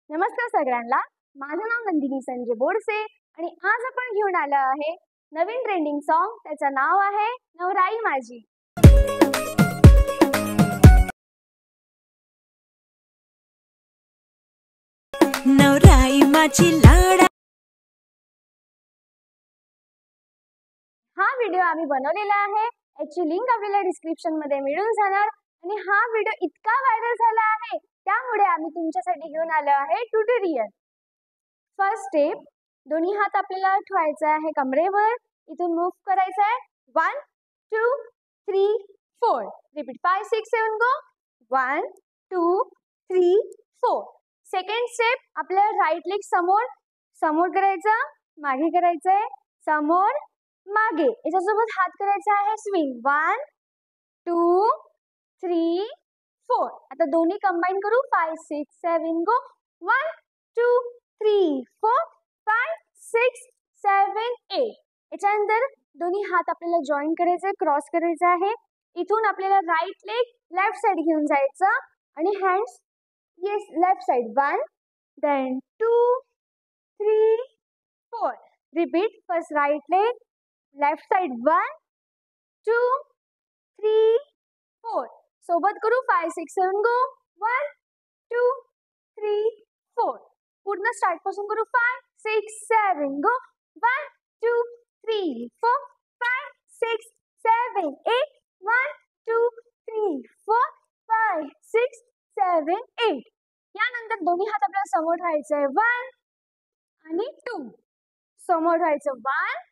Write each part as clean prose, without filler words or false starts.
नमस्कार सगळ्यांना. माझं नाव नंदिनी संजय बोरसे आणि आज आपण घेऊन आलो आहे नवीन ट्रेंडिंग सॉन्ग. त्याचं नाव आहे नवराई माझी. नवराई माझी लाडा. हा व्हिडिओ आम्ही बनवलेला आहे. याची लिंक आपल्याला डिस्क्रिप्शन मध्ये मिळून जाणार आणि हा व्हिडिओ इतका व्हायरल झाला आहे त्यामुळे आम्ही तुमच्यासाठी घेऊन आलो आहे ट्युटोरियल. फर्स्ट स्टेप, दोन्ही हात आपल्याला ठेवायचे आहे कमरेवर. इथून मूव करायचं आहे 1 2 3 4. रिपीट 5 6 7 गो. 1 2 3 4. सेकंड स्टेप, आपल्याला राईट लेग समोर समोर करायचं, मागे करायचंय, समोर मागे. याच्यासोबत हात करायचा आहे स्विंग 1 2 3 4. आता दोन्ही कंबाईन करू 5 6 7 गो. 1 2 3 4 5 6 7 8. याच्यानंतर दोन्ही हात आपल्याला जॉईन करायचे, क्रॉस करायचे आहे. इथून आपल्याला राईट लेग लेफ्ट साइड घेऊन जायचं आणि hands yes left side 1 then 2 3 4. Repeat first right leg left side 1 2 3 4. सोबत करू 5 6 7 गो. 1 2 3 4. पूर्ण स्टार्ट पासून करू 5 6 7 गो. 1 2 3 4 5 6 7 8. 1 2 3 4 5 6 7 8. यानंतर दोन्ही हात आपल्याला समोर ठेवायचे 1 आणि 2. समोर ठेवायचं 1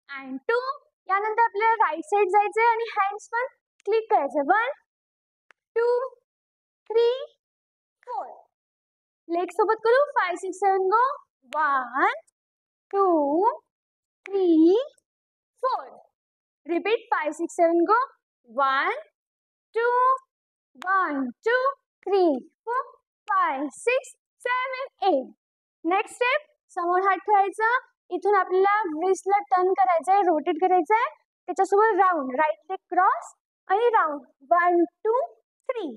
and 2. यानंतर आपल्याला राईट साइड जायचंय आणि हँड्स पण क्लिक करायचे 1 2 3 4. लेग सोबत करू 5 6 7 गो. 1 2 3 4. रिपीट 5 6 7 गो. 1 2 1 2 3 4 5 6 7 8. नेक्स्ट स्टेप, समोर हात ठेवायचा. इथून आपल्याला रिस्टला टर्न करायचंय, रोटेट करायचंय. त्याच्यासोबत राऊंड, राईट लेग क्रॉस आणि राऊंड 1 2 3.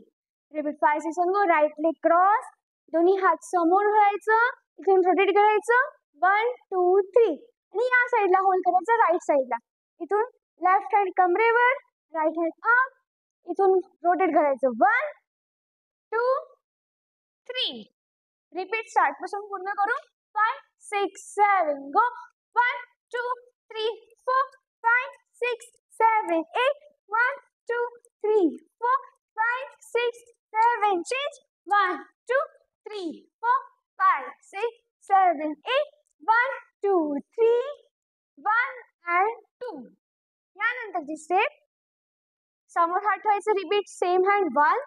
रिपीट 5 6 7 गो. राईट लेग क्रॉस, दोन्ही हात समोर ठेवायचं, इथून रोटेट करायचं 1 2 3 आणि या साईडला होल्ड करायचं राईट साईडला. इथून लेफ्ट हँड कमरेवर, राईट हँड अप, इथून रोटेट करायचं 1 2 3. रिपीट स्टार्ट पासून पूर्ण करू 5 6 7 गो. 1 2 3 4 5 6 7 8. 1 2 3 4 5 6 7 चेंज 1 2 3 4 5 6 7 8. 1 2 3 1 and 2. यानंतरची स्टेप, समोर हात ठेवायचं. रिपीट सेम हँड 1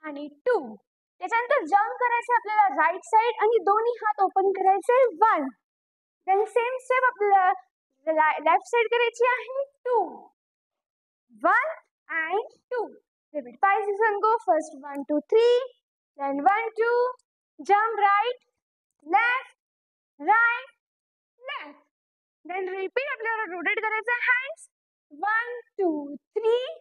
आणि 2. त्याच्यानंतर जम्प करायचं आपल्याला राईट साइड आणि दोन्ही हात ओपन करायचे 1. देन सेम स्टेप आपल्याला लेफ्ट साइड करायची आहे 2 1 and 2. Repeat 5 6 7 go. First 1 2 3 then 1 2 jump right left right left. Then repeat आपल्याला रोटेट करायचं हँड्स 1 2 3.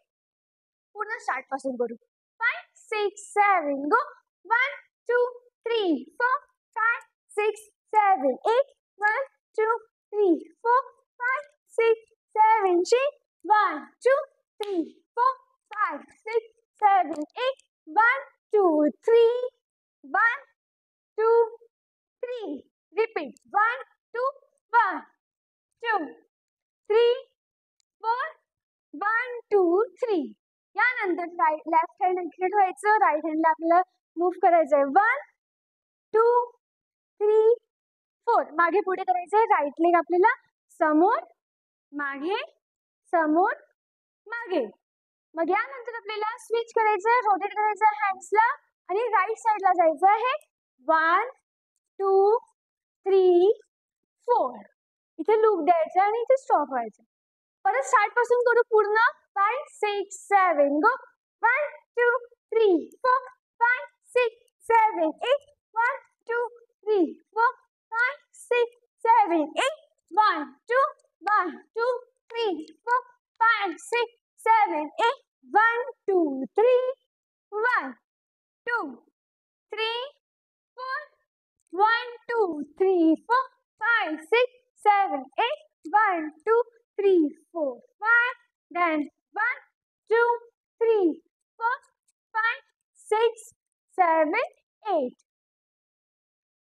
पूर्ण स्टार्ट पासून करू 5 6 7 गो. 1 2 3 4 5 6 7 8. 1 2 3 4 5 6 7 8. 1 2 3 4 5 6 7 8. 1 2 3 1 2 3. रिपीट 1 2 1 2 3 4 1 2 3. यानंतर राईट लेफ्ट हँड इकडे ठेवायचं, राईट हँडला आपल्याला मूव्ह करायचंय 1 2 3 4. मागे पुढे करायचंय. राईट लेग आपल्याला समोर मागे समोर मागे. मग यानंतर आपल्याला स्विच करायचंय, रोटेट करायचं हँड्सला आणि राईट साइडला जायचं आहे 1 2 3 4. इथे लूप द्यायचं आणि इथे स्टॉप व्हायचं. परत स्टार्ट पासून करू पूर्ण 5 6 7 गो. 1 2 3 4 5 6 7 8. 1 2 3 4 5 6 7 8. 1 2 1 2 3 4 5 6 7 8. 1 2 3 1 2 3 4 1 2 3 4 5 6 7 8 1 2 3 4 5 then 1 2 3 4 5 6 7 8.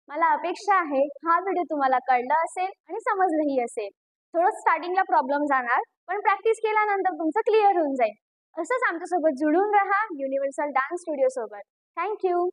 मला अपेक्षा आहे हा व्हिडिओ तुम्हाला कळला असेल आणि समजलंही असेल. थोडं स्टार्टिंगला प्रॉब्लेम जाणार, पण प्रॅक्टिस केल्यानंतर तुमचं क्लिअर होऊन जाईल. असंच आमच्यासोबत जुळून राहा युनिव्हर्सल डान्स स्टुडिओ सोबत. थँक्यू.